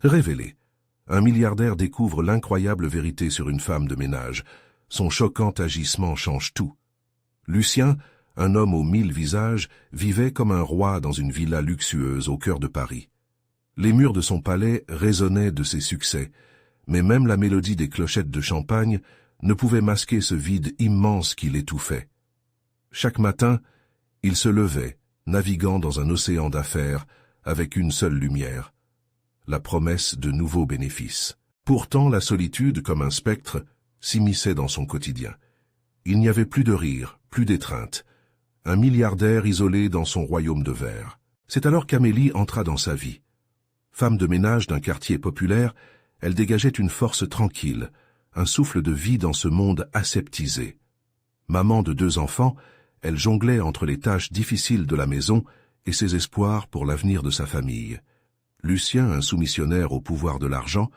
Révélé. Un milliardaire découvre l'incroyable vérité sur une femme de ménage. Son choquant agissement change tout. Lucien, un homme aux 1000 visages, vivait comme un roi dans une villa luxueuse au cœur de Paris. Les murs de son palais résonnaient de ses succès, mais même la mélodie des clochettes de champagne ne pouvait masquer ce vide immense qui l'étouffait. Chaque matin, il se levait, naviguant dans un océan d'affaires, avec une seule lumière, la promesse de nouveaux bénéfices. Pourtant, la solitude, comme un spectre, s'immisçait dans son quotidien. Il n'y avait plus de rire, plus d'étreinte. Un milliardaire isolé dans son royaume de verre. C'est alors qu'Amélie entra dans sa vie. Femme de ménage d'un quartier populaire, elle dégageait une force tranquille, un souffle de vie dans ce monde aseptisé. Maman de 2 enfants, elle jonglait entre les tâches difficiles de la maison et ses espoirs pour l'avenir de sa famille. Lucien, un soumissionnaire au pouvoir de l'argent,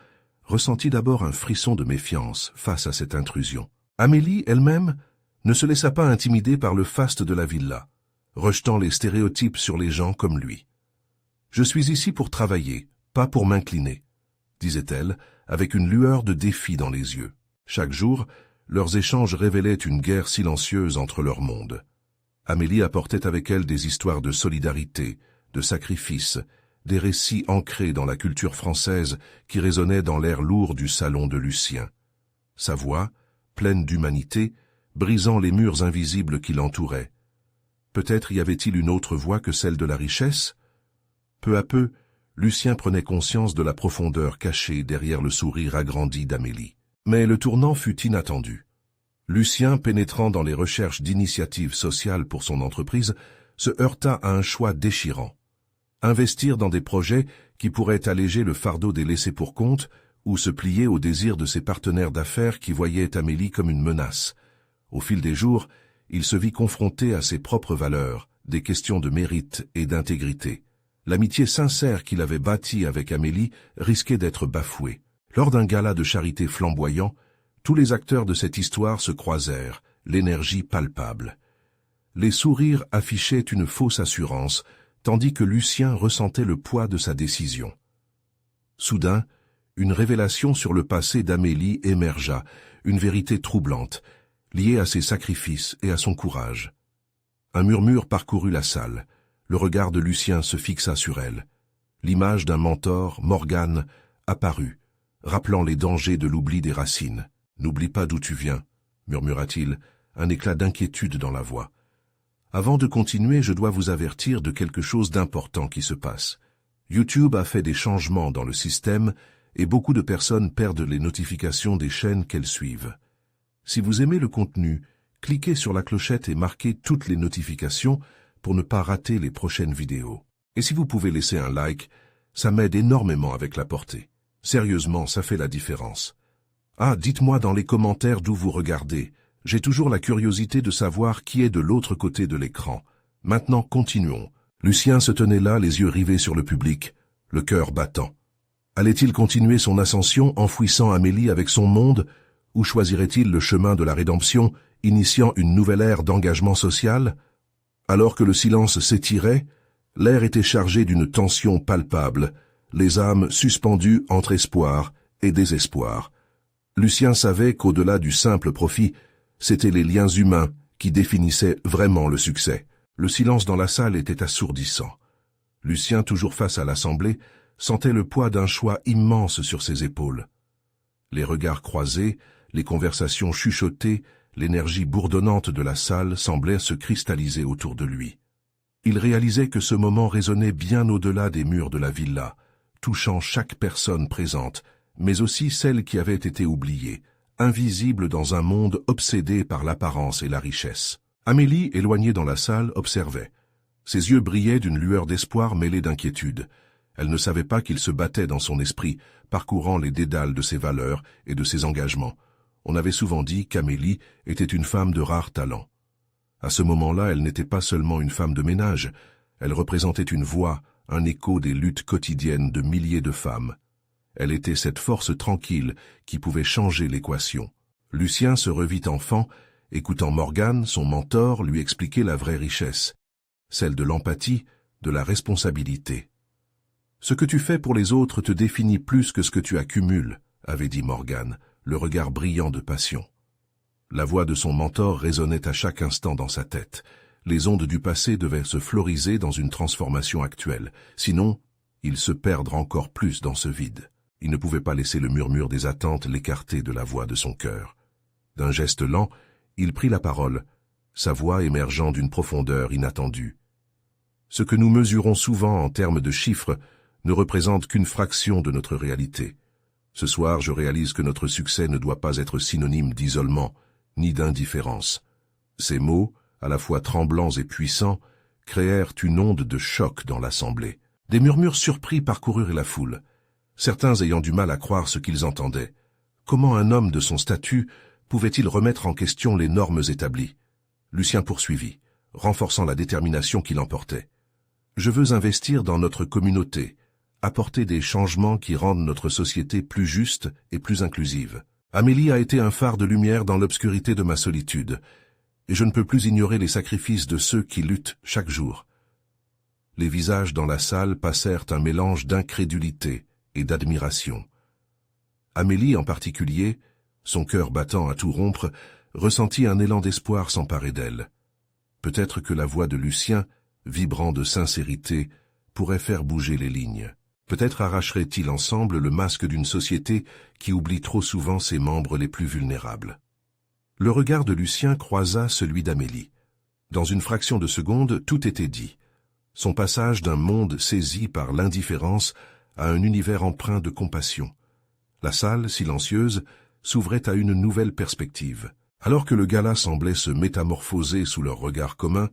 ressentit d'abord un frisson de méfiance face à cette intrusion. Amélie, elle-même, ne se laissa pas intimider par le faste de la villa, rejetant les stéréotypes sur les gens comme lui. « Je suis ici pour travailler, pas pour m'incliner », disait-elle, avec une lueur de défi dans les yeux. Chaque jour, leurs échanges révélaient une guerre silencieuse entre leurs mondes. Amélie apportait avec elle des histoires de solidarité, de sacrifice, des récits ancrés dans la culture française qui résonnaient dans l'air lourd du salon de Lucien. Sa voix, pleine d'humanité, brisant les murs invisibles qui l'entouraient. Peut-être y avait-il une autre voie que celle de la richesse? Peu à peu, Lucien prenait conscience de la profondeur cachée derrière le sourire agrandi d'Amélie. Mais le tournant fut inattendu. Lucien, pénétrant dans les recherches d'initiatives sociales pour son entreprise, se heurta à un choix déchirant. Investir dans des projets qui pourraient alléger le fardeau des laissés-pour-compte ou se plier aux désirs de ses partenaires d'affaires qui voyaient Amélie comme une menace. Au fil des jours, il se vit confronté à ses propres valeurs, des questions de mérite et d'intégrité. L'amitié sincère qu'il avait bâtie avec Amélie risquait d'être bafouée. Lors d'un gala de charité flamboyant, tous les acteurs de cette histoire se croisèrent, l'énergie palpable. Les sourires affichaient une fausse assurance, tandis que Lucien ressentait le poids de sa décision. Soudain, une révélation sur le passé d'Amélie émergea, une vérité troublante, liée à ses sacrifices et à son courage. Un murmure parcourut la salle. Le regard de Lucien se fixa sur elle. L'image d'un mentor, Morgane, apparut, rappelant les dangers de l'oubli des racines. « N'oublie pas d'où tu viens », murmura-t-il, un éclat d'inquiétude dans la voix. « Avant de continuer, je dois vous avertir de quelque chose d'important qui se passe. YouTube a fait des changements dans le système et beaucoup de personnes perdent les notifications des chaînes qu'elles suivent. Si vous aimez le contenu, cliquez sur la clochette et marquez toutes les notifications pour ne pas rater les prochaines vidéos. Et si vous pouvez laisser un like, ça m'aide énormément avec la portée. Sérieusement, ça fait la différence. Ah, dites-moi dans les commentaires d'où vous regardez. J'ai toujours la curiosité de savoir qui est de l'autre côté de l'écran. Maintenant, continuons. Lucien se tenait là, les yeux rivés sur le public, le cœur battant. Allait-il continuer son ascension, enfouissant Amélie avec son monde, ou choisirait-il le chemin de la rédemption, initiant une nouvelle ère d'engagement social? Alors que le silence s'étirait, l'air était chargé d'une tension palpable, les âmes suspendues entre espoir et désespoir. Lucien savait qu'au-delà du simple profit, c'étaient les liens humains qui définissaient vraiment le succès. Le silence dans la salle était assourdissant. Lucien, toujours face à l'assemblée, sentait le poids d'un choix immense sur ses épaules. Les regards croisés, les conversations chuchotées, l'énergie bourdonnante de la salle semblaient se cristalliser autour de lui. Il réalisait que ce moment résonnait bien au-delà des murs de la villa, touchant chaque personne présente, mais aussi celle qui avait été oubliée, invisible dans un monde obsédé par l'apparence et la richesse. Amélie, éloignée dans la salle, observait. Ses yeux brillaient d'une lueur d'espoir mêlée d'inquiétude. Elle ne savait pas qu'il se battait dans son esprit, parcourant les dédales de ses valeurs et de ses engagements. On avait souvent dit qu'Amélie était une femme de rare talent. À ce moment-là, elle n'était pas seulement une femme de ménage, elle représentait une voix, un écho des luttes quotidiennes de milliers de femmes. Elle était cette force tranquille qui pouvait changer l'équation. Lucien se revit enfant, écoutant Morgane, son mentor, lui expliquer la vraie richesse, celle de l'empathie, de la responsabilité. Ce que tu fais pour les autres te définit plus que ce que tu accumules, avait dit Morgan, le regard brillant de passion. La voix de son mentor résonnait à chaque instant dans sa tête. Les ondes du passé devaient se floriser dans une transformation actuelle, sinon, ils se perdre encore plus dans ce vide. Il ne pouvait pas laisser le murmure des attentes l'écarter de la voix de son cœur. D'un geste lent, il prit la parole, sa voix émergeant d'une profondeur inattendue. Ce que nous mesurons souvent en termes de chiffres ne représente qu'une fraction de notre réalité. Ce soir, je réalise que notre succès ne doit pas être synonyme d'isolement, ni d'indifférence. Ces mots, à la fois tremblants et puissants, créèrent une onde de choc dans l'assemblée. Des murmures surpris parcoururent la foule, certains ayant du mal à croire ce qu'ils entendaient. Comment un homme de son statut pouvait-il remettre en question les normes établies? Lucien poursuivit, renforçant la détermination qui l'emportait. « Je veux investir dans notre communauté, apporter des changements qui rendent notre société plus juste et plus inclusive. Amélie a été un phare de lumière dans l'obscurité de ma solitude, et je ne peux plus ignorer les sacrifices de ceux qui luttent chaque jour. » Les visages dans la salle passèrent un mélange d'incrédulité et d'admiration. Amélie en particulier, son cœur battant à tout rompre, ressentit un élan d'espoir s'emparer d'elle. Peut-être que la voix de Lucien, vibrant de sincérité, pourrait faire bouger les lignes. Peut-être arracherait-il ensemble le masque d'une société qui oublie trop souvent ses membres les plus vulnérables. Le regard de Lucien croisa celui d'Amélie. Dans une fraction de seconde, tout était dit. Son passage d'un monde saisi par l'indifférence à un univers empreint de compassion. La salle, silencieuse, s'ouvrait à une nouvelle perspective. Alors que le gala semblait se métamorphoser sous leur regard commun,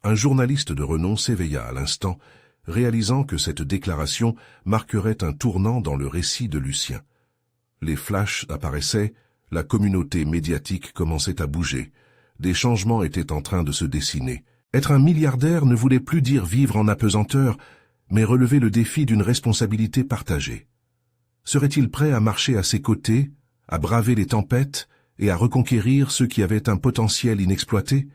un journaliste de renom s'éveilla à l'instant, réalisant que cette déclaration marquerait un tournant dans le récit de Lucien. Les flashs apparaissaient, la communauté médiatique commençait à bouger. Des changements étaient en train de se dessiner. Être un milliardaire ne voulait plus dire vivre en apesanteur, mais relever le défi d'une responsabilité partagée. Serait-il prêt à marcher à ses côtés, à braver les tempêtes et à reconquérir ceux qui avaient un potentiel inexploité?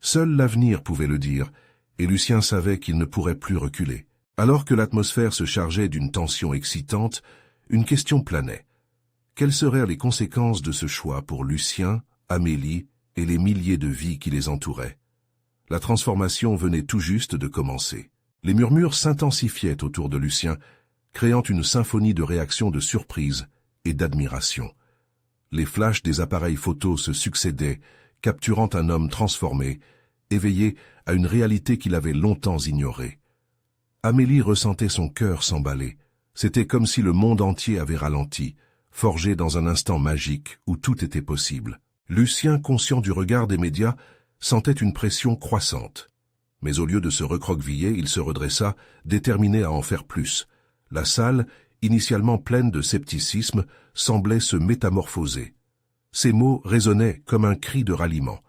Seul l'avenir pouvait le dire, et Lucien savait qu'il ne pourrait plus reculer. Alors que l'atmosphère se chargeait d'une tension excitante, une question planait. Quelles seraient les conséquences de ce choix pour Lucien, Amélie et les milliers de vies qui les entouraient? La transformation venait tout juste de commencer. Les murmures s'intensifiaient autour de Lucien, créant une symphonie de réactions de surprise et d'admiration. Les flashs des appareils photos se succédaient, capturant un homme transformé, éveillé à une réalité qu'il avait longtemps ignorée. Amélie ressentait son cœur s'emballer. C'était comme si le monde entier avait ralenti, forgé dans un instant magique où tout était possible. Lucien, conscient du regard des médias, sentait une pression croissante. Mais au lieu de se recroqueviller, il se redressa, déterminé à en faire plus. La salle, initialement pleine de scepticisme, semblait se métamorphoser. Ces mots résonnaient comme un cri de ralliement.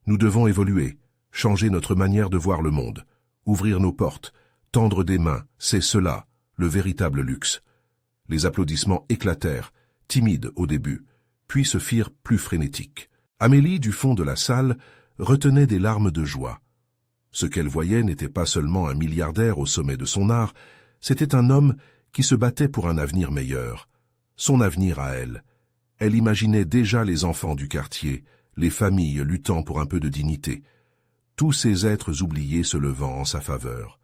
Nous devons évoluer, changer notre manière de voir le monde, ouvrir nos portes, tendre des mains, c'est cela, le véritable luxe. Les applaudissements éclatèrent, timides au début, puis se firent plus frénétiques. Amélie, du fond de la salle, retenait des larmes de joie. Ce qu'elle voyait n'était pas seulement un milliardaire au sommet de son art, c'était un homme qui se battait pour un avenir meilleur. Son avenir à elle. Elle imaginait déjà les enfants du quartier, les familles luttant pour un peu de dignité. Tous ces êtres oubliés se levant en sa faveur.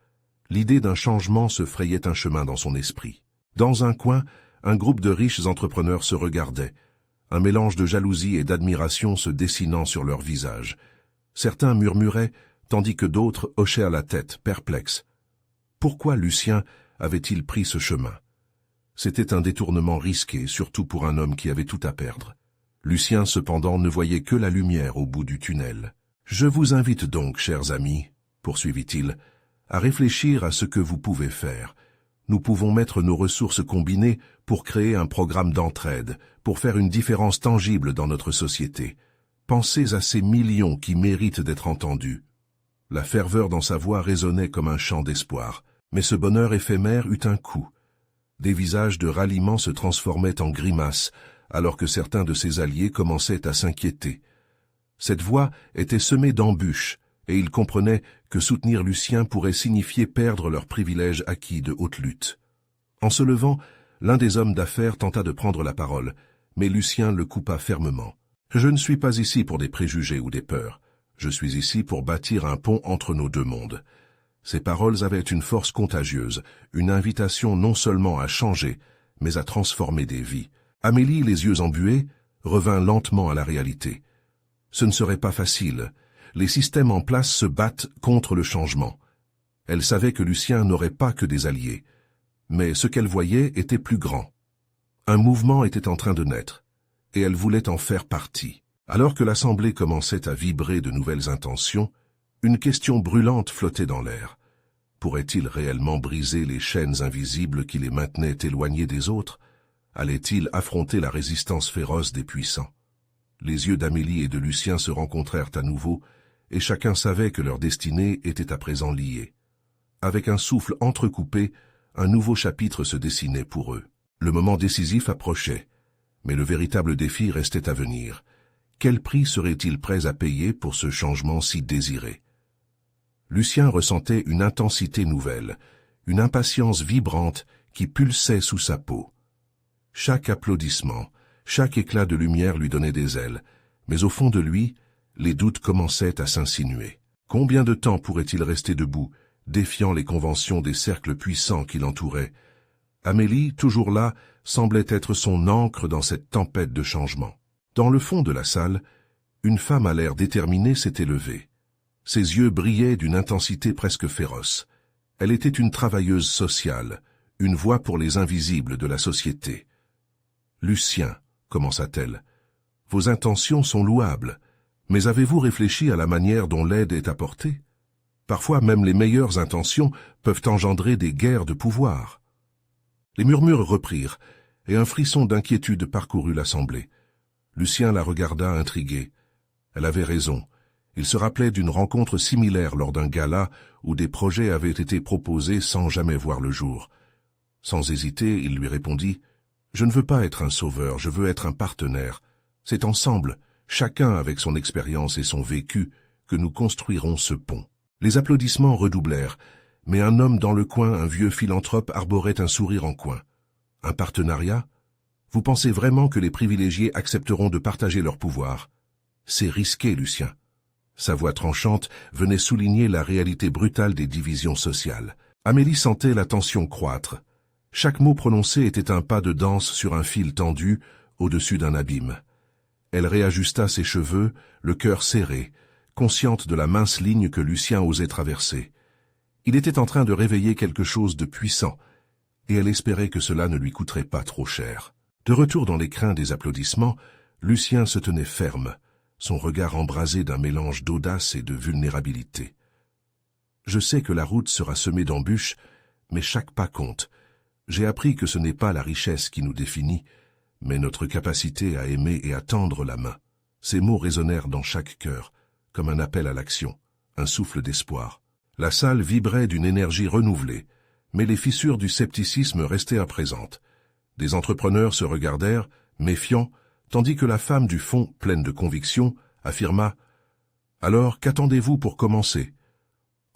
L'idée d'un changement se frayait un chemin dans son esprit. Dans un coin, un groupe de riches entrepreneurs se regardait, un mélange de jalousie et d'admiration se dessinant sur leurs visages. Certains murmuraient, tandis que d'autres hochaient la tête, perplexes. Pourquoi Lucien avait-il pris ce chemin? C'était un détournement risqué, surtout pour un homme qui avait tout à perdre. Lucien, cependant, ne voyait que la lumière au bout du tunnel. « Je vous invite donc, chers amis, poursuivit-il, à réfléchir à ce que vous pouvez faire. Nous pouvons mettre nos ressources combinées pour créer un programme d'entraide, pour faire une différence tangible dans notre société. Pensez à ces millions qui méritent d'être entendus. » La ferveur dans sa voix résonnait comme un chant d'espoir. Mais ce bonheur éphémère eut un coup. Des visages de ralliement se transformaient en grimaces, alors que certains de ses alliés commençaient à s'inquiéter. Cette voix était semée d'embûches, et ils comprenaient que soutenir Lucien pourrait signifier perdre leurs privilèges acquis de haute lutte. En se levant, l'un des hommes d'affaires tenta de prendre la parole, mais Lucien le coupa fermement. « Je ne suis pas ici pour des préjugés ou des peurs. Je suis ici pour bâtir un pont entre nos deux mondes. » Ces paroles avaient une force contagieuse, une invitation non seulement à changer, mais à transformer des vies. Amélie, les yeux embués, revint lentement à la réalité. Ce ne serait pas facile. Les systèmes en place se battent contre le changement. Elle savait que Lucien n'aurait pas que des alliés. Mais ce qu'elle voyait était plus grand. Un mouvement était en train de naître, et elle voulait en faire partie. Alors que l'Assemblée commençait à vibrer de nouvelles intentions, une question brûlante flottait dans l'air. Pourrait-il réellement briser les chaînes invisibles qui les maintenaient éloignés des autres? Allait-il affronter la résistance féroce des puissants? Les yeux d'Amélie et de Lucien se rencontrèrent à nouveau, et chacun savait que leur destinée était à présent liée. Avec un souffle entrecoupé, un nouveau chapitre se dessinait pour eux. Le moment décisif approchait, mais le véritable défi restait à venir. Quel prix seraient-ils prêts à payer pour ce changement si désiré? Lucien ressentait une intensité nouvelle, une impatience vibrante qui pulsait sous sa peau. Chaque applaudissement, chaque éclat de lumière lui donnait des ailes, mais au fond de lui, les doutes commençaient à s'insinuer. Combien de temps pourrait-il rester debout, défiant les conventions des cercles puissants qui l'entouraient? Amélie, toujours là, semblait être son ancre dans cette tempête de changement. Dans le fond de la salle, une femme à l'air déterminé s'était levée. Ses yeux brillaient d'une intensité presque féroce. Elle était une travailleuse sociale, une voix pour les invisibles de la société. « Lucien, commença-t-elle, vos intentions sont louables, mais avez-vous réfléchi à la manière dont l'aide est apportée? Parfois même les meilleures intentions peuvent engendrer des guerres de pouvoir. » Les murmures reprirent, et un frisson d'inquiétude parcourut l'assemblée. Lucien la regarda intrigué. Elle avait raison. Il se rappelait d'une rencontre similaire lors d'un gala où des projets avaient été proposés sans jamais voir le jour. Sans hésiter, il lui répondit « Je ne veux pas être un sauveur, je veux être un partenaire. C'est ensemble, chacun avec son expérience et son vécu, que nous construirons ce pont. » Les applaudissements redoublèrent, mais un homme dans le coin, un vieux philanthrope, arborait un sourire en coin. « Un partenariat? Vous pensez vraiment que les privilégiés accepteront de partager leur pouvoir? C'est risqué, Lucien. » Sa voix tranchante venait souligner la réalité brutale des divisions sociales. Amélie sentait la tension croître. Chaque mot prononcé était un pas de danse sur un fil tendu, au-dessus d'un abîme. Elle réajusta ses cheveux, le cœur serré, consciente de la mince ligne que Lucien osait traverser. Il était en train de réveiller quelque chose de puissant, et elle espérait que cela ne lui coûterait pas trop cher. De retour dans l'écrin des applaudissements, Lucien se tenait ferme, son regard embrasé d'un mélange d'audace et de vulnérabilité. « Je sais que la route sera semée d'embûches, mais chaque pas compte. J'ai appris que ce n'est pas la richesse qui nous définit, mais notre capacité à aimer et à tendre la main. » Ces mots résonnèrent dans chaque cœur, comme un appel à l'action, un souffle d'espoir. La salle vibrait d'une énergie renouvelée, mais les fissures du scepticisme restaient présentes. Des entrepreneurs se regardèrent, méfiants, tandis que la femme du fond, pleine de conviction, affirma « Alors, qu'attendez-vous pour commencer?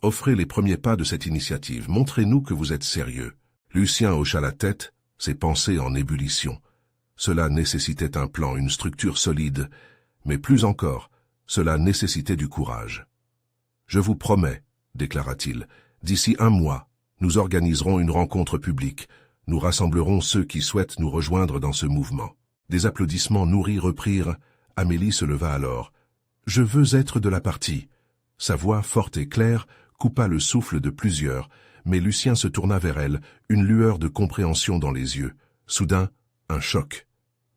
Offrez les premiers pas de cette initiative, montrez-nous que vous êtes sérieux. » Lucien hocha la tête, ses pensées en ébullition. Cela nécessitait un plan, une structure solide, mais plus encore, cela nécessitait du courage. « Je vous promets, déclara-t-il, d'ici 1 mois, nous organiserons une rencontre publique. Nous rassemblerons ceux qui souhaitent nous rejoindre dans ce mouvement. » Des applaudissements nourris reprirent. Amélie se leva alors. « Je veux être de la partie. » Sa voix, forte et claire, coupa le souffle de plusieurs, mais Lucien se tourna vers elle, une lueur de compréhension dans les yeux. Soudain, un choc.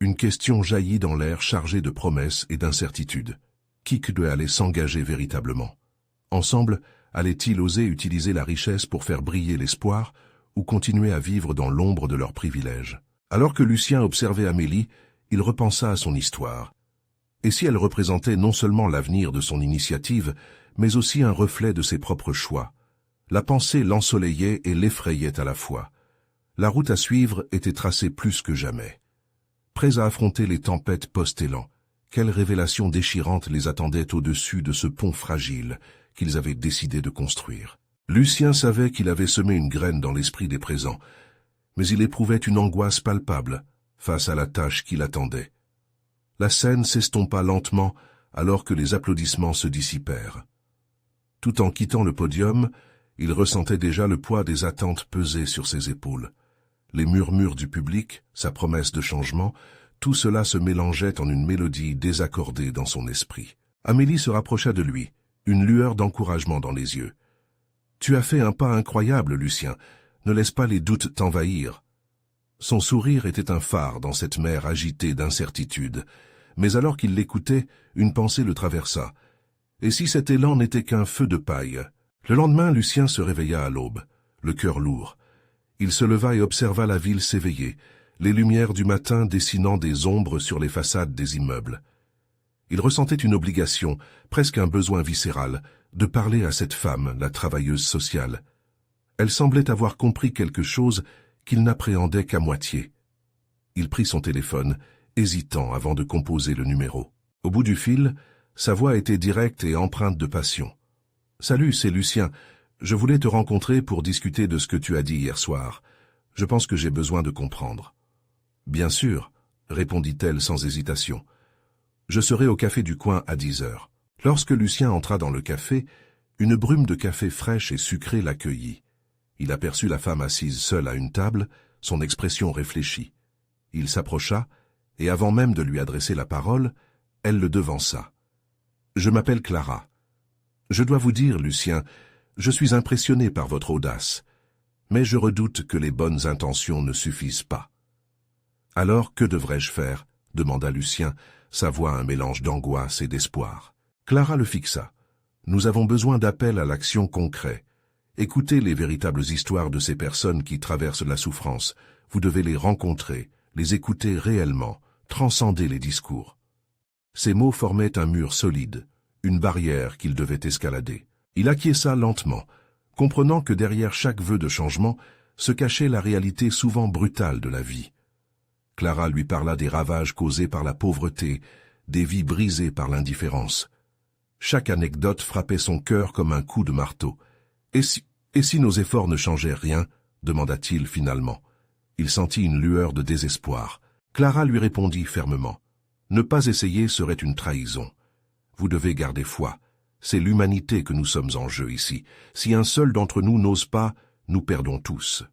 Une question jaillit dans l'air chargée de promesses et d'incertitudes. Qui allait s'engager véritablement? Ensemble, allaient-ils oser utiliser la richesse pour faire briller l'espoir ou continuer à vivre dans l'ombre de leurs privilèges? Alors que Lucien observait Amélie, il repensa à son histoire. Et si elle représentait non seulement l'avenir de son initiative, mais aussi un reflet de ses propres choix? La pensée l'ensoleillait et l'effrayait à la fois. La route à suivre était tracée plus que jamais. Prêts à affronter les tempêtes post-élan, quelle révélation déchirante les attendait au-dessus de ce pont fragile qu'ils avaient décidé de construire. Lucien savait qu'il avait semé une graine dans l'esprit des présents, mais il éprouvait une angoisse palpable face à la tâche qui l'attendait. La scène s'estompa lentement alors que les applaudissements se dissipèrent. Tout en quittant le podium, il ressentait déjà le poids des attentes peser sur ses épaules. Les murmures du public, sa promesse de changement, tout cela se mélangeait en une mélodie désaccordée dans son esprit. Amélie se rapprocha de lui, une lueur d'encouragement dans les yeux. « Tu as fait un pas incroyable, Lucien. Ne laisse pas les doutes t'envahir. » Son sourire était un phare dans cette mer agitée d'incertitude. Mais alors qu'il l'écoutait, une pensée le traversa. Et si cet élan n'était qu'un feu de paille? Le lendemain, Lucien se réveilla à l'aube, le cœur lourd. Il se leva et observa la ville s'éveiller, les lumières du matin dessinant des ombres sur les façades des immeubles. Il ressentait une obligation, presque un besoin viscéral, de parler à cette femme, la travailleuse sociale. Elle semblait avoir compris quelque chose qu'il n'appréhendait qu'à moitié. Il prit son téléphone, hésitant avant de composer le numéro. Au bout du fil, sa voix était directe et empreinte de passion. « Salut, c'est Lucien. Je voulais te rencontrer pour discuter de ce que tu as dit hier soir. Je pense que j'ai besoin de comprendre. »« Bien sûr, » répondit-elle sans hésitation. « Je serai au café du coin à 10 heures. » Lorsque Lucien entra dans le café, une brume de café fraîche et sucrée l'accueillit. Il aperçut la femme assise seule à une table, son expression réfléchie. Il s'approcha, et avant même de lui adresser la parole, elle le devança. « Je m'appelle Clara. Je dois vous dire, Lucien, je suis impressionné par votre audace, mais je redoute que les bonnes intentions ne suffisent pas. »« Alors, que devrais-je faire ?» demanda Lucien, sa voix un mélange d'angoisse et d'espoir. Clara le fixa. « Nous avons besoin d'appels à l'action concret. Écoutez les véritables histoires de ces personnes qui traversent la souffrance. Vous devez les rencontrer, les écouter réellement, transcender les discours. » Ces mots formaient un mur solide, une barrière qu'il devait escalader. Il acquiesça lentement, comprenant que derrière chaque vœu de changement se cachait la réalité souvent brutale de la vie. Clara lui parla des ravages causés par la pauvreté, des vies brisées par l'indifférence. Chaque anecdote frappait son cœur comme un coup de marteau. « Et si nos efforts ne changeaient rien ?» demanda-t-il finalement. Il sentit une lueur de désespoir. Clara lui répondit fermement. « Ne pas essayer serait une trahison. Vous devez garder foi. C'est l'humanité que nous sommes en jeu ici. Si un seul d'entre nous n'ose pas, nous perdons tous. »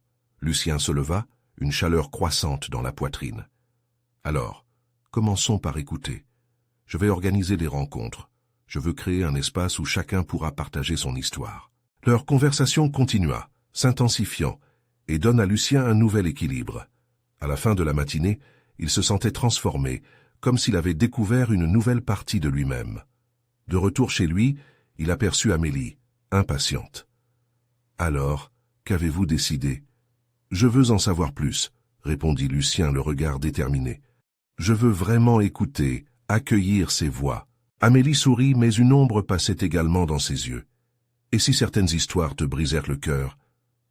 Lucien se leva, une chaleur croissante dans la poitrine. « Alors, commençons par écouter. Je vais organiser des rencontres. Je veux créer un espace où chacun pourra partager son histoire. » Leur conversation continua, s'intensifiant, et donne à Lucien un nouvel équilibre. À la fin de la matinée, il se sentait transformé, comme s'il avait découvert une nouvelle partie de lui-même. De retour chez lui, il aperçut Amélie, impatiente. « Alors, qu'avez-vous décidé ?»« Je veux en savoir plus, » répondit Lucien, le regard déterminé. « Je veux vraiment écouter, accueillir ses voix. » Amélie sourit, mais une ombre passait également dans ses yeux. « Et si certaines histoires te brisèrent le cœur?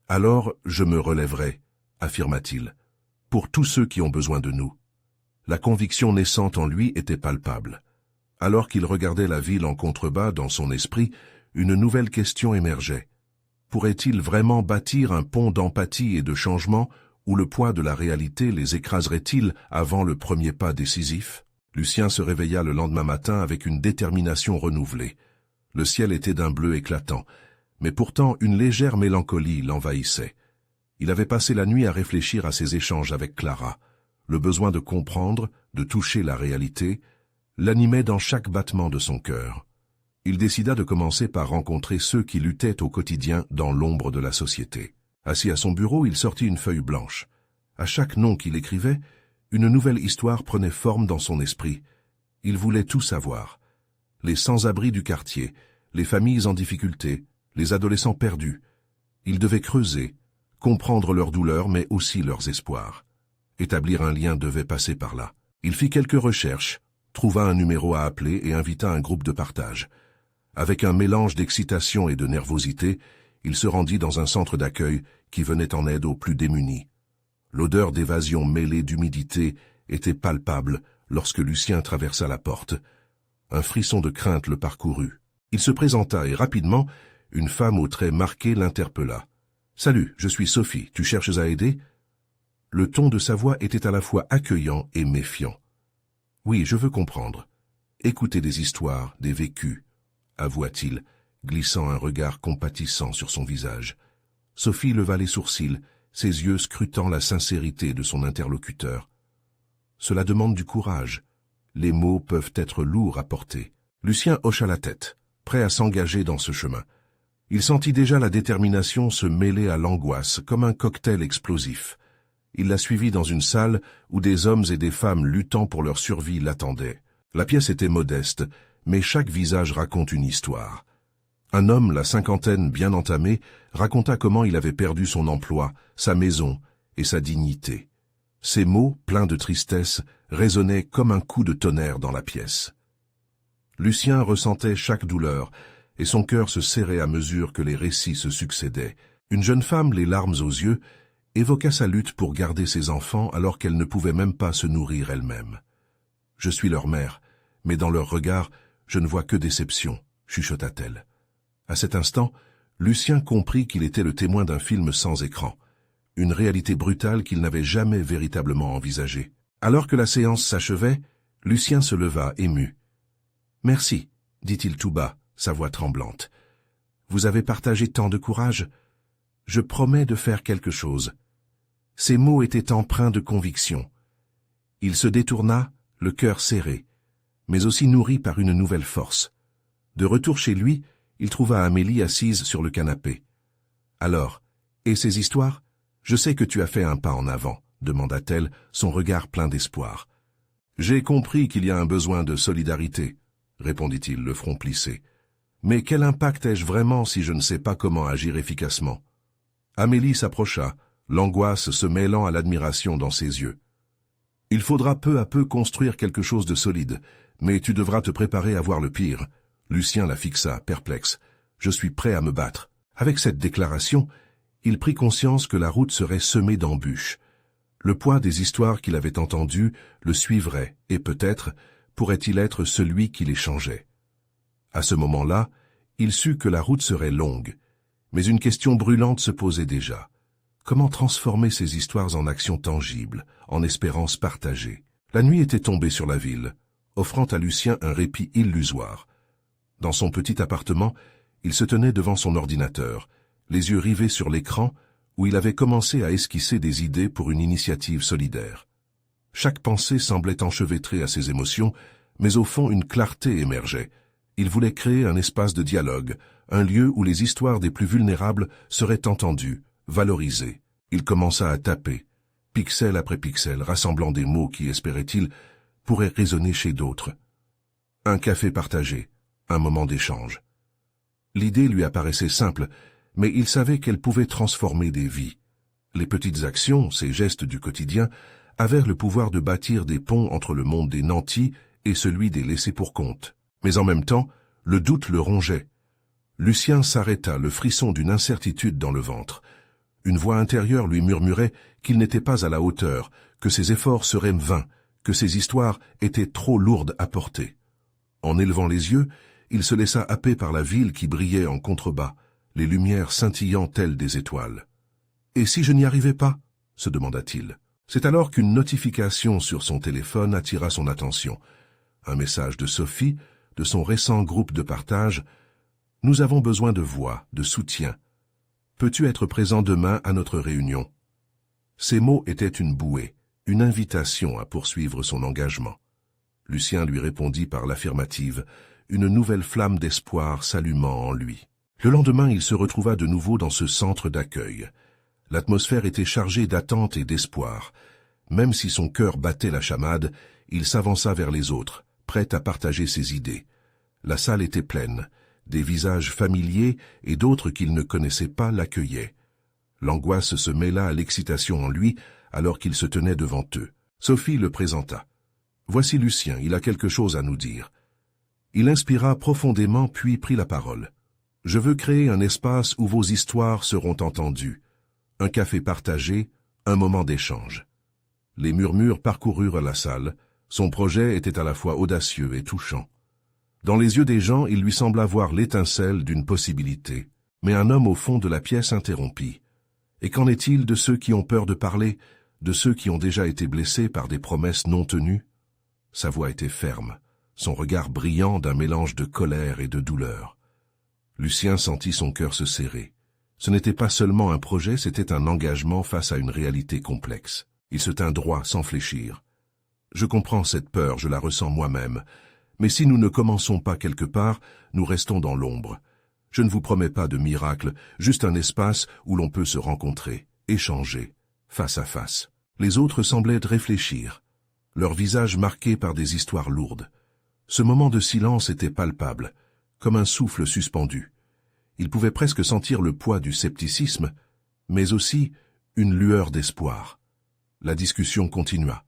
Alors je me relèverai, » affirma-t-il, « pour tous ceux qui ont besoin de nous. » La conviction naissante en lui était palpable. Alors qu'il regardait la ville en contrebas dans son esprit, une nouvelle question émergeait. Pourrait-il vraiment bâtir un pont d'empathie et de changement où le poids de la réalité les écraserait-il avant le premier pas décisif? Lucien se réveilla le lendemain matin avec une détermination renouvelée. Le ciel était d'un bleu éclatant, mais pourtant une légère mélancolie l'envahissait. Il avait passé la nuit à réfléchir à ses échanges avec Clara. Le besoin de comprendre, de toucher la réalité, l'animait dans chaque battement de son cœur. Il décida de commencer par rencontrer ceux qui luttaient au quotidien dans l'ombre de la société. Assis à son bureau, il sortit une feuille blanche. À chaque nom qu'il écrivait, une nouvelle histoire prenait forme dans son esprit. Il voulait tout savoir. Les sans-abri du quartier, les familles en difficulté, les adolescents perdus. Il devait creuser, comprendre leurs douleurs mais aussi leurs espoirs. Établir un lien devait passer par là. Il fit quelques recherches, trouva un numéro à appeler et invita un groupe de partage. Avec un mélange d'excitation et de nervosité, il se rendit dans un centre d'accueil qui venait en aide aux plus démunis. L'odeur d'évasion mêlée d'humidité était palpable lorsque Lucien traversa la porte. Un frisson de crainte le parcourut. Il se présenta et rapidement, une femme aux traits marqués l'interpella. « Salut, je suis Sophie, tu cherches à aider ?» Le ton de sa voix était à la fois accueillant et méfiant. « Oui, je veux comprendre. Écouter des histoires, des vécus, » avoua-t-il, glissant un regard compatissant sur son visage. Sophie leva les sourcils, ses yeux scrutant la sincérité de son interlocuteur. « Cela demande du courage. Les mots peuvent être lourds à porter. » Lucien hocha la tête, prêt à s'engager dans ce chemin. Il sentit déjà la détermination se mêler à l'angoisse comme un cocktail explosif. Il la suivit dans une salle où des hommes et des femmes luttant pour leur survie l'attendaient. La pièce était modeste, mais chaque visage raconte une histoire. Un homme, la cinquantaine bien entamée, raconta comment il avait perdu son emploi, sa maison et sa dignité. Ces mots, pleins de tristesse, résonnaient comme un coup de tonnerre dans la pièce. Lucien ressentait chaque douleur, et son cœur se serrait à mesure que les récits se succédaient. Une jeune femme, les larmes aux yeux, évoqua sa lutte pour garder ses enfants alors qu'elle ne pouvait même pas se nourrir elle-même. « Je suis leur mère, mais dans leur regard, je ne vois que déception, » chuchota-t-elle. À cet instant, Lucien comprit qu'il était le témoin d'un film sans écran, une réalité brutale qu'il n'avait jamais véritablement envisagée. Alors que la séance s'achevait, Lucien se leva, ému. « Merci, » dit-il tout bas, sa voix tremblante. « Vous avez partagé tant de courage. Je promets de faire quelque chose. » Ces mots étaient empreints de conviction. Il se détourna, le cœur serré, mais aussi nourri par une nouvelle force. De retour chez lui, il trouva Amélie assise sur le canapé. « Alors, et ces histoires? Je sais que tu as fait un pas en avant, » demanda-t-elle, son regard plein d'espoir. « J'ai compris qu'il y a un besoin de solidarité, » répondit-il, le front plissé. « Mais quel impact ai-je vraiment si je ne sais pas comment agir efficacement ?» Amélie s'approcha, l'angoisse se mêlant à l'admiration dans ses yeux. « Il faudra peu à peu construire quelque chose de solide, mais tu devras te préparer à voir le pire. » Lucien la fixa, perplexe. « Je suis prêt à me battre. » Avec cette déclaration, il prit conscience que la route serait semée d'embûches. Le poids des histoires qu'il avait entendues le suivrait, et peut-être pourrait-il être celui qui les changeait. À ce moment-là, il sut que la route serait longue, mais une question brûlante se posait déjà. Comment transformer ces histoires en actions tangibles, en espérances partagées? La nuit était tombée sur la ville, offrant à Lucien un répit illusoire. Dans son petit appartement, il se tenait devant son ordinateur, les yeux rivés sur l'écran où il avait commencé à esquisser des idées pour une initiative solidaire. Chaque pensée semblait enchevêtrée à ses émotions, mais au fond une clarté émergeait. Il voulait créer un espace de dialogue, un lieu où les histoires des plus vulnérables seraient entendues, valorisées. Il commença à taper, pixel après pixel, rassemblant des mots qui, espérait-il, pourraient résonner chez d'autres. Un café partagé, un moment d'échange. L'idée lui apparaissait simple, mais il savait qu'elle pouvait transformer des vies. Les petites actions, ces gestes du quotidien, avaient le pouvoir de bâtir des ponts entre le monde des nantis et celui des laissés-pour-compte. Mais en même temps, le doute le rongeait. Lucien s'arrêta, le frisson d'une incertitude dans le ventre. Une voix intérieure lui murmurait qu'il n'était pas à la hauteur, que ses efforts seraient vains, que ses histoires étaient trop lourdes à porter. En élevant les yeux, il se laissa happer par la ville qui brillait en contrebas, les lumières scintillant telles des étoiles. « Et si je n'y arrivais pas ?» se demanda-t-il. C'est alors qu'une notification sur son téléphone attira son attention. Un message de Sophie, de son récent groupe de partage. « Nous avons besoin de voix, de soutien. Peux-tu être présent demain à notre réunion ?» Ces mots étaient une bouée, une invitation à poursuivre son engagement. Lucien lui répondit par l'affirmative, une nouvelle flamme d'espoir s'allumant en lui. Le lendemain, il se retrouva de nouveau dans ce centre d'accueil. L'atmosphère était chargée d'attente et d'espoir. Même si son cœur battait la chamade, il s'avança vers les autres, prêt à partager ses idées. La salle était pleine. Des visages familiers et d'autres qu'il ne connaissait pas l'accueillaient. L'angoisse se mêla à l'excitation en lui alors qu'il se tenait devant eux. Sophie le présenta. « Voici Lucien, il a quelque chose à nous dire. » Il inspira profondément puis prit la parole. « Je veux créer un espace où vos histoires seront entendues. Un café partagé, un moment d'échange. » Les murmures parcoururent la salle. Son projet était à la fois audacieux et touchant. Dans les yeux des gens, il lui sembla voir l'étincelle d'une possibilité. Mais un homme au fond de la pièce interrompit. « Et qu'en est-il de ceux qui ont peur de parler, de ceux qui ont déjà été blessés par des promesses non tenues ?» Sa voix était ferme, son regard brillant d'un mélange de colère et de douleur. Lucien sentit son cœur se serrer. Ce n'était pas seulement un projet, c'était un engagement face à une réalité complexe. Il se tint droit sans fléchir. « Je comprends cette peur, je la ressens moi-même. Mais si nous ne commençons pas quelque part, nous restons dans l'ombre. Je ne vous promets pas de miracle, juste un espace où l'on peut se rencontrer, échanger, face à face. » Les autres semblaient réfléchir, leurs visages marqués par des histoires lourdes. Ce moment de silence était palpable, comme un souffle suspendu. Il pouvait presque sentir le poids du scepticisme, mais aussi une lueur d'espoir. La discussion continua,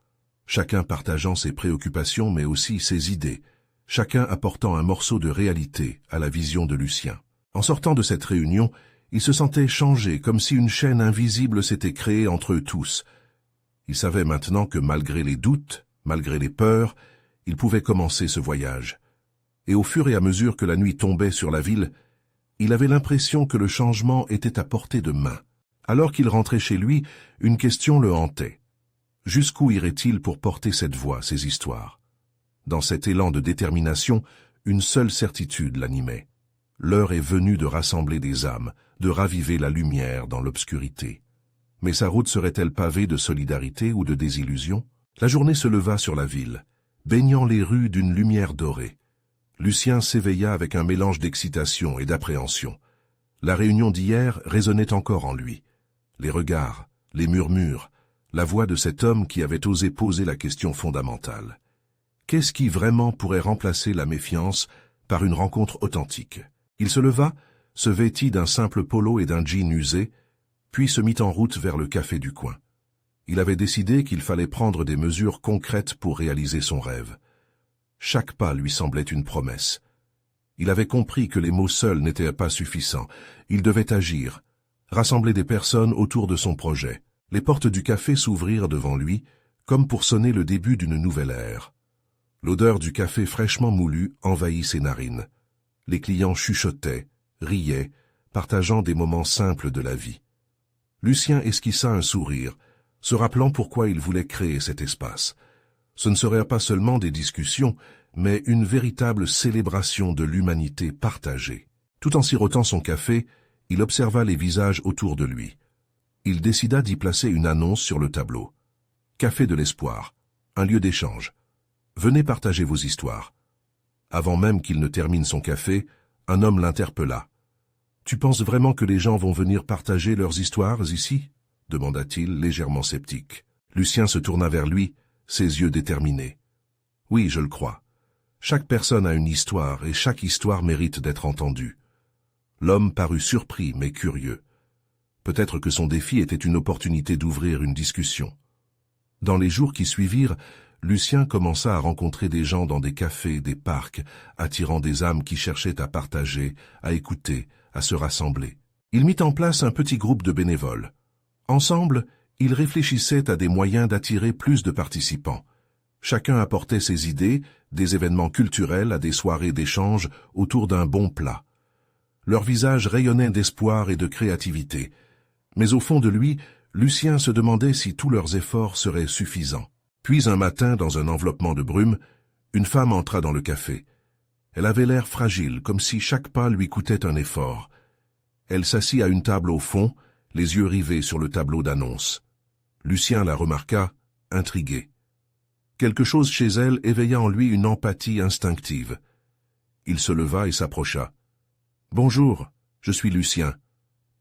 chacun partageant ses préoccupations mais aussi ses idées, chacun apportant un morceau de réalité à la vision de Lucien. En sortant de cette réunion, il se sentait changé, comme si une chaîne invisible s'était créée entre eux tous. Il savait maintenant que malgré les doutes, malgré les peurs, il pouvait commencer ce voyage. Et au fur et à mesure que la nuit tombait sur la ville, il avait l'impression que le changement était à portée de main. Alors qu'il rentrait chez lui, une question le hantait. Jusqu'où irait-il pour porter cette voix, ces histoires? Dans cet élan de détermination, une seule certitude l'animait. L'heure est venue de rassembler des âmes, de raviver la lumière dans l'obscurité. Mais sa route serait-elle pavée de solidarité ou de désillusion? La journée se leva sur la ville, baignant les rues d'une lumière dorée. Lucien s'éveilla avec un mélange d'excitation et d'appréhension. La réunion d'hier résonnait encore en lui. Les regards, les murmures, la voix de cet homme qui avait osé poser la question fondamentale. Qu'est-ce qui vraiment pourrait remplacer la méfiance par une rencontre authentique? Il se leva, se vêtit d'un simple polo et d'un jean usé, puis se mit en route vers le café du coin. Il avait décidé qu'il fallait prendre des mesures concrètes pour réaliser son rêve. Chaque pas lui semblait une promesse. Il avait compris que les mots seuls n'étaient pas suffisants. Il devait agir, rassembler des personnes autour de son projet. Les portes du café s'ouvrirent devant lui, comme pour sonner le début d'une nouvelle ère. L'odeur du café fraîchement moulu envahit ses narines. Les clients chuchotaient, riaient, partageant des moments simples de la vie. Lucien esquissa un sourire, se rappelant pourquoi il voulait créer cet espace. Ce ne serait pas seulement des discussions, mais une véritable célébration de l'humanité partagée. Tout en sirotant son café, il observa les visages autour de lui. Il décida d'y placer une annonce sur le tableau. « Café de l'espoir, un lieu d'échange. Venez partager vos histoires. » Avant même qu'il ne termine son café, un homme l'interpella. « Tu penses vraiment que les gens vont venir partager leurs histoires ici ?» demanda-t-il, légèrement sceptique. Lucien se tourna vers lui, ses yeux déterminés. « Oui, je le crois. Chaque personne a une histoire, et chaque histoire mérite d'être entendue. » L'homme parut surpris, mais curieux. Peut-être que son défi était une opportunité d'ouvrir une discussion. Dans les jours qui suivirent, Lucien commença à rencontrer des gens dans des cafés, des parcs, attirant des âmes qui cherchaient à partager, à écouter, à se rassembler. Il mit en place un petit groupe de bénévoles. Ensemble, ils réfléchissaient à des moyens d'attirer plus de participants. Chacun apportait ses idées, des événements culturels à des soirées d'échange autour d'un bon plat. Leurs visages rayonnaient d'espoir et de créativité. Mais au fond de lui, Lucien se demandait si tous leurs efforts seraient suffisants. Puis un matin, dans un enveloppement de brume, une femme entra dans le café. Elle avait l'air fragile, comme si chaque pas lui coûtait un effort. Elle s'assit à une table au fond, les yeux rivés sur le tableau d'annonce. Lucien la remarqua, intrigué. Quelque chose chez elle éveilla en lui une empathie instinctive. Il se leva et s'approcha. « Bonjour, je suis Lucien.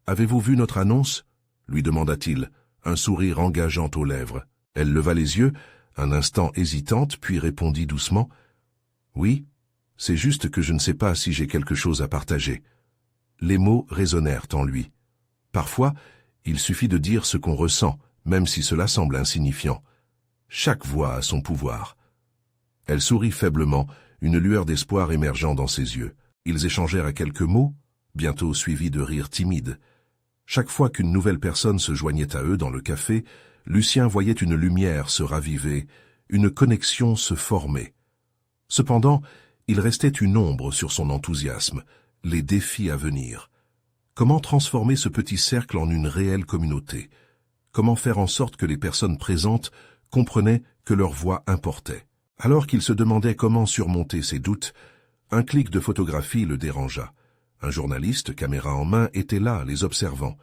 Avez-vous vu notre annonce ?» lui demanda-t-il, un sourire engageant aux lèvres. Elle leva les yeux, un instant hésitante, puis répondit doucement. « Oui, c'est juste que je ne sais pas si j'ai quelque chose à partager. » Les mots résonnèrent en lui. Parfois, il suffit de dire ce qu'on ressent, même si cela semble insignifiant. Chaque voix a son pouvoir. Elle sourit faiblement, une lueur d'espoir émergeant dans ses yeux. Ils échangèrent à quelques mots, bientôt suivis de rires timides. Chaque fois qu'une nouvelle personne se joignait à eux dans le café, Lucien voyait une lumière se raviver, une connexion se former. Cependant, il restait une ombre sur son enthousiasme, les défis à venir. Comment transformer ce petit cercle en une réelle communauté? Comment faire en sorte que les personnes présentes comprenaient que leur voix importait? Alors qu'il se demandait comment surmonter ses doutes, un clic de photographie le dérangea. Un journaliste, caméra en main, était là, les observant.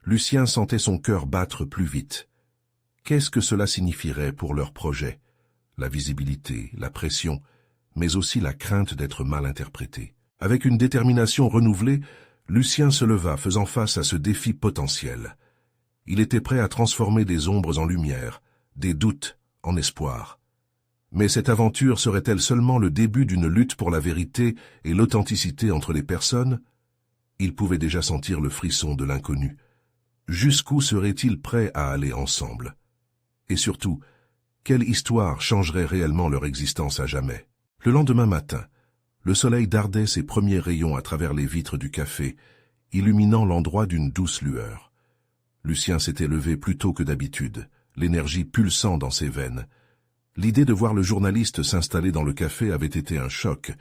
Lucien sentait son cœur battre plus vite. Qu'est-ce que cela signifierait pour leur projet? La visibilité, la pression, mais aussi la crainte d'être mal interprété. Avec une détermination renouvelée, Lucien se leva, faisant face à ce défi potentiel. Il était prêt à transformer des ombres en lumière, des doutes en espoir. Mais cette aventure serait-elle seulement le début d'une lutte pour la vérité et l'authenticité entre les personnes? Il pouvait déjà sentir le frisson de l'inconnu. Jusqu'où seraient-ils prêts à aller ensemble? Et surtout, quelle histoire changerait réellement leur existence à jamais? Le lendemain matin, le soleil dardait ses premiers rayons à travers les vitres du café, illuminant l'endroit d'une douce lueur. Lucien s'était levé plus tôt que d'habitude, l'énergie pulsant dans ses veines. L'idée de voir le journaliste s'installer dans le café avait été un choc,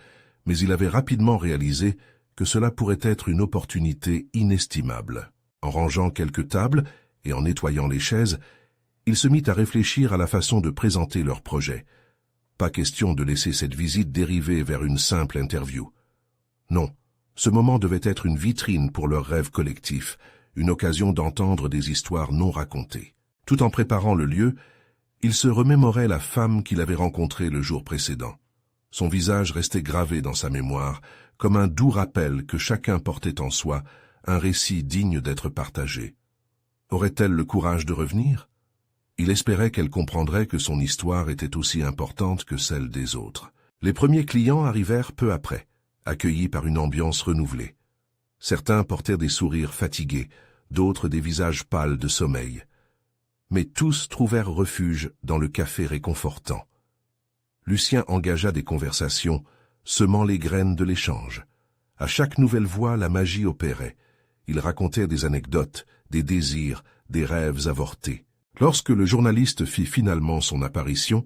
mais il avait rapidement réalisé que cela pourrait être une opportunité inestimable. En rangeant quelques tables et en nettoyant les chaises, il se mit à réfléchir à la façon de présenter leur projet. Pas question de laisser cette visite dériver vers une simple interview. Non, ce moment devait être une vitrine pour leur rêve collectif, une occasion d'entendre des histoires non racontées. Tout en préparant le lieu, il se remémorait la femme qu'il avait rencontrée le jour précédent. Son visage restait gravé dans sa mémoire, comme un doux rappel que chacun portait en soi, un récit digne d'être partagé. Aurait-elle le courage de revenir? Il espérait qu'elle comprendrait que son histoire était aussi importante que celle des autres. Les premiers clients arrivèrent peu après, accueillis par une ambiance renouvelée. Certains portèrent des sourires fatigués, d'autres des visages pâles de sommeil. Mais tous trouvèrent refuge dans le café réconfortant. Lucien engagea des conversations, semant les graines de l'échange. À chaque nouvelle voix, la magie opérait. Il racontait des anecdotes, des désirs, des rêves avortés. Lorsque le journaliste fit finalement son apparition,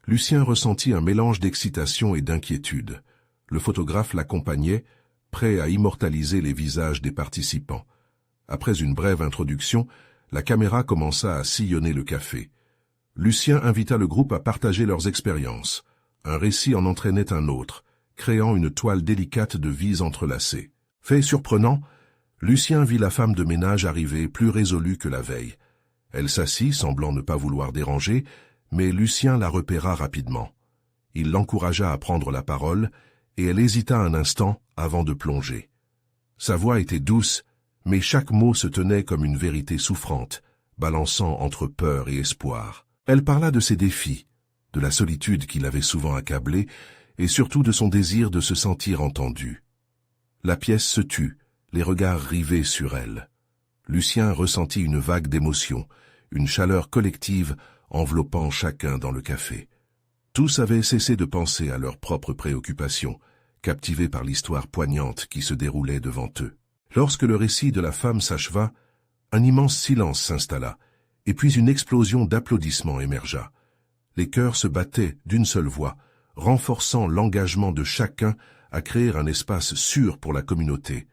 Lucien ressentit un mélange d'excitation et d'inquiétude. Le photographe l'accompagnait, prêt à immortaliser les visages des participants. Après une brève introduction, la caméra commença à sillonner le café. Lucien invita le groupe à partager leurs expériences. Un récit en entraînait un autre, créant une toile délicate de vies entrelacées. Fait surprenant, Lucien vit la femme de ménage arriver plus résolue que la veille. Elle s'assit, semblant ne pas vouloir déranger, mais Lucien la repéra rapidement. Il l'encouragea à prendre la parole, et elle hésita un instant avant de plonger. Sa voix était douce, mais chaque mot se tenait comme une vérité souffrante, balançant entre peur et espoir. Elle parla de ses défis, de la solitude qui l'avait souvent accablée, et surtout de son désir de se sentir entendue. La pièce se tut, les regards rivés sur elle. Lucien ressentit une vague d'émotion, une chaleur collective enveloppant chacun dans le café. Tous avaient cessé de penser à leurs propres préoccupations, captivés par l'histoire poignante qui se déroulait devant eux. Lorsque le récit de la femme s'acheva, un immense silence s'installa, et puis une explosion d'applaudissements émergea. Les cœurs se battaient d'une seule voix, renforçant l'engagement de chacun à créer un espace sûr pour la communauté.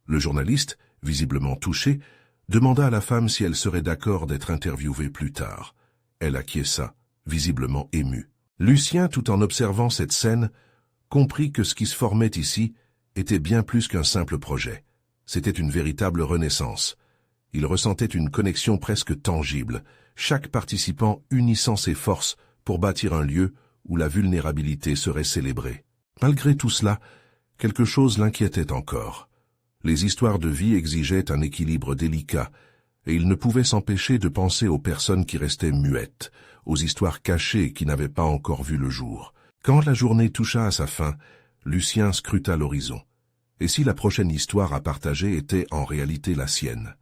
Le journaliste, visiblement touché, demanda à la femme si elle serait d'accord d'être interviewée plus tard. Elle acquiesça, visiblement émue. Lucien, tout en observant cette scène, comprit que ce qui se formait ici était bien plus qu'un simple projet. C'était une véritable renaissance. Il ressentait une connexion presque tangible, chaque participant unissant ses forces pour bâtir un lieu où la vulnérabilité serait célébrée. Malgré tout cela, quelque chose l'inquiétait encore. Les histoires de vie exigeaient un équilibre délicat, et il ne pouvait s'empêcher de penser aux personnes qui restaient muettes, aux histoires cachées qui n'avaient pas encore vu le jour. Quand la journée toucha à sa fin, Lucien scruta l'horizon. Et si la prochaine histoire à partager était en réalité la sienne?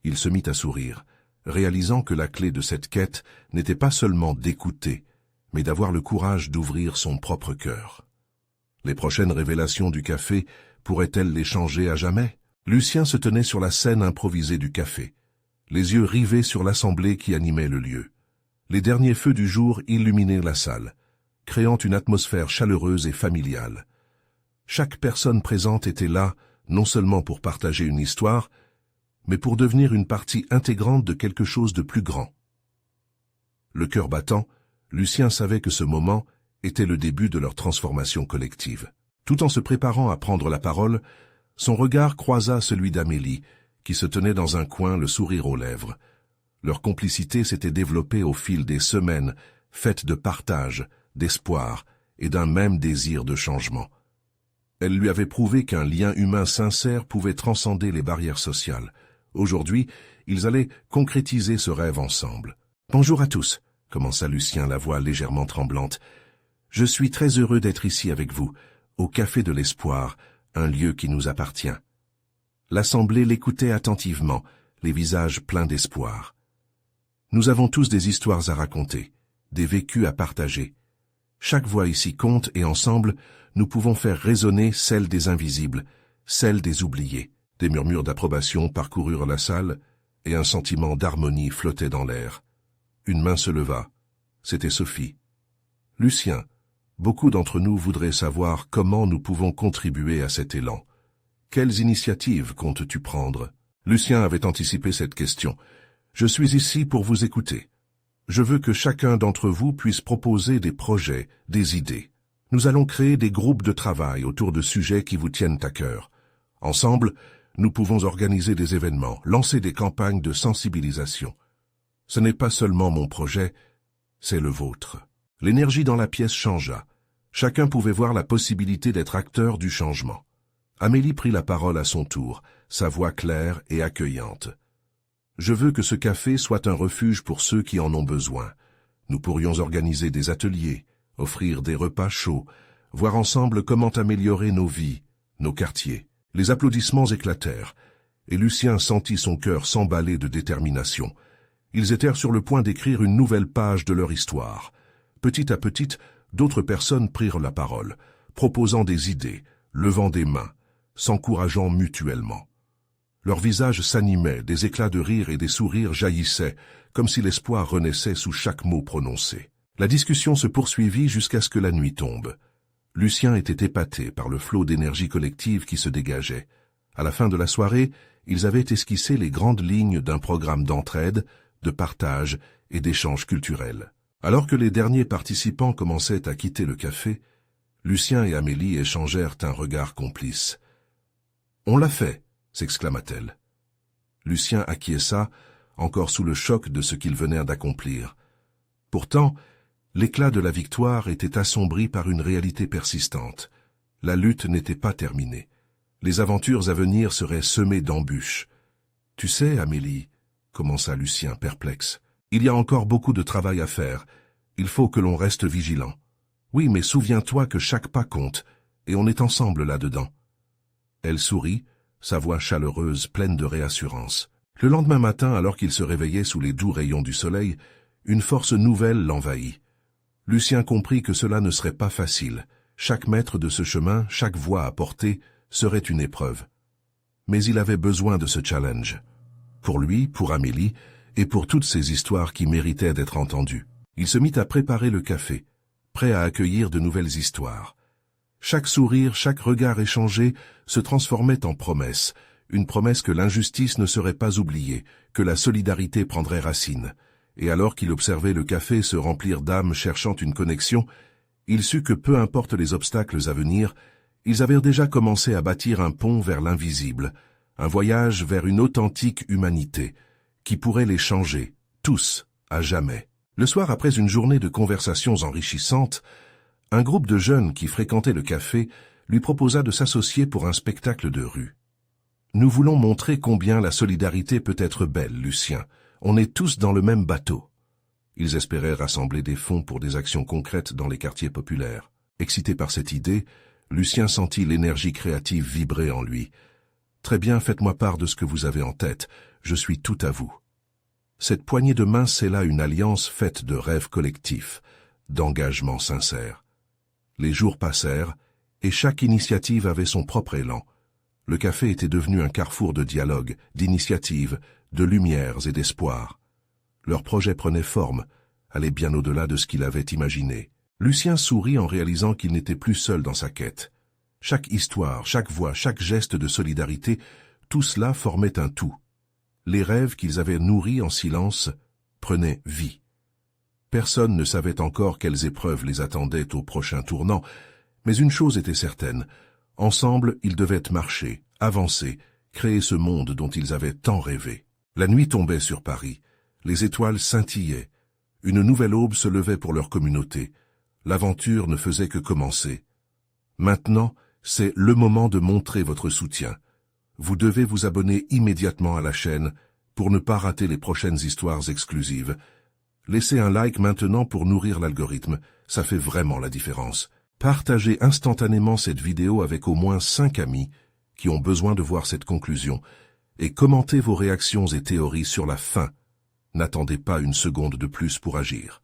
Il se mit à sourire, réalisant que la clé de cette quête n'était pas seulement d'écouter, mais d'avoir le courage d'ouvrir son propre cœur. Les prochaines révélations du café pourraient-elles les changer à jamais? Lucien se tenait sur la scène improvisée du café, les yeux rivés sur l'assemblée qui animait le lieu. Les derniers feux du jour illuminaient la salle. créant une atmosphère chaleureuse et familiale. Chaque personne présente était là, non seulement pour partager une histoire, mais pour devenir une partie intégrante de quelque chose de plus grand. Le cœur battant, Lucien savait que ce moment était le début de leur transformation collective. Tout en se préparant à prendre la parole, son regard croisa celui d'Amélie, qui se tenait dans un coin, le sourire aux lèvres. Leur complicité s'était développée au fil des semaines, faite de partage, d'espoir et d'un même désir de changement. Elle lui avait prouvé qu'un lien humain sincère pouvait transcender les barrières sociales. Aujourd'hui, ils allaient concrétiser ce rêve ensemble. « Bonjour à tous », commença Lucien, la voix légèrement tremblante. « Je suis très heureux d'être ici avec vous, au Café de l'Espoir, un lieu qui nous appartient. » L'assemblée l'écoutait attentivement, les visages pleins d'espoir. « Nous avons tous des histoires à raconter, des vécus à partager. Chaque voix ici compte et ensemble, nous pouvons faire résonner celle des invisibles, celle des oubliés. » Des murmures d'approbation parcoururent la salle et un sentiment d'harmonie flottait dans l'air. Une main se leva. C'était Sophie. « Lucien, beaucoup d'entre nous voudraient savoir comment nous pouvons contribuer à cet élan. Quelles initiatives comptes-tu prendre ?» Lucien avait anticipé cette question. « Je suis ici pour vous écouter. Je veux que chacun d'entre vous puisse proposer des projets, des idées. Nous allons créer des groupes de travail autour de sujets qui vous tiennent à cœur. Ensemble, nous pouvons organiser des événements, lancer des campagnes de sensibilisation. Ce n'est pas seulement mon projet, c'est le vôtre. » L'énergie dans la pièce changea. Chacun pouvait voir la possibilité d'être acteur du changement. Amélie prit la parole à son tour, sa voix claire et accueillante. « Je veux que ce café soit un refuge pour ceux qui en ont besoin. Nous pourrions organiser des ateliers, offrir des repas chauds, voir ensemble comment améliorer nos vies, nos quartiers. » Les applaudissements éclatèrent, et Lucien sentit son cœur s'emballer de détermination. Ils étaient sur le point d'écrire une nouvelle page de leur histoire. Petit à petit, d'autres personnes prirent la parole, proposant des idées, levant des mains, s'encourageant mutuellement. Leurs visages s'animaient, des éclats de rire et des sourires jaillissaient, comme si l'espoir renaissait sous chaque mot prononcé. La discussion se poursuivit jusqu'à ce que la nuit tombe. Lucien était épaté par le flot d'énergie collective qui se dégageait. À la fin de la soirée, ils avaient esquissé les grandes lignes d'un programme d'entraide, de partage et d'échange culturel. Alors que les derniers participants commençaient à quitter le café, Lucien et Amélie échangèrent un regard complice. « On l'a fait !» s'exclama-t-elle. Lucien acquiesça, encore sous le choc de ce qu'ils venèrent d'accomplir. Pourtant, l'éclat de la victoire était assombri par une réalité persistante. La lutte n'était pas terminée. Les aventures à venir seraient semées d'embûches. « Tu sais, Amélie, » commença Lucien perplexe, « il y a encore beaucoup de travail à faire. Il faut que l'on reste vigilant. Oui, mais souviens-toi que chaque pas compte, et on est ensemble là-dedans. » Elle sourit, sa voix chaleureuse pleine de réassurance. Le lendemain matin, alors qu'il se réveillait sous les doux rayons du soleil, une force nouvelle l'envahit. Lucien comprit que cela ne serait pas facile. Chaque mètre de ce chemin, chaque voie à porter, serait une épreuve. Mais il avait besoin de ce challenge. Pour lui, pour Amélie, et pour toutes ces histoires qui méritaient d'être entendues. Il se mit à préparer le café, prêt à accueillir de nouvelles histoires. Chaque sourire, chaque regard échangé se transformait en promesse, une promesse que l'injustice ne serait pas oubliée, que la solidarité prendrait racine. Et alors qu'il observait le café se remplir d'âmes cherchant une connexion, il sut que peu importe les obstacles à venir, ils avaient déjà commencé à bâtir un pont vers l'invisible, un voyage vers une authentique humanité, qui pourrait les changer, tous, à jamais. Le soir, après une journée de conversations enrichissantes, un groupe de jeunes qui fréquentaient le café lui proposa de s'associer pour un spectacle de rue. « Nous voulons montrer combien la solidarité peut être belle, Lucien. On est tous dans le même bateau. » Ils espéraient rassembler des fonds pour des actions concrètes dans les quartiers populaires. Excité par cette idée, Lucien sentit l'énergie créative vibrer en lui. « Très bien, faites-moi part de ce que vous avez en tête. Je suis tout à vous. » Cette poignée de main scella une alliance faite de rêves collectifs, d'engagements sincères. Les jours passèrent, et chaque initiative avait son propre élan. Le café était devenu un carrefour de dialogue, d'initiatives, de lumières et d'espoir. Leur projet prenait forme, allait bien au-delà de ce qu'il avait imaginé. Lucien sourit en réalisant qu'il n'était plus seul dans sa quête. Chaque histoire, chaque voix, chaque geste de solidarité, tout cela formait un tout. Les rêves qu'ils avaient nourris en silence prenaient vie. Personne ne savait encore quelles épreuves les attendaient au prochain tournant, mais une chose était certaine. Ensemble, ils devaient marcher, avancer, créer ce monde dont ils avaient tant rêvé. La nuit tombait sur Paris. Les étoiles scintillaient. Une nouvelle aube se levait pour leur communauté. L'aventure ne faisait que commencer. Maintenant, c'est le moment de montrer votre soutien. Vous devez vous abonner immédiatement à la chaîne pour ne pas rater les prochaines histoires exclusives. Laissez un like maintenant pour nourrir l'algorithme, ça fait vraiment la différence. Partagez instantanément cette vidéo avec au moins 5 amis qui ont besoin de voir cette conclusion et commentez vos réactions et théories sur la fin. N'attendez pas une seconde de plus pour agir.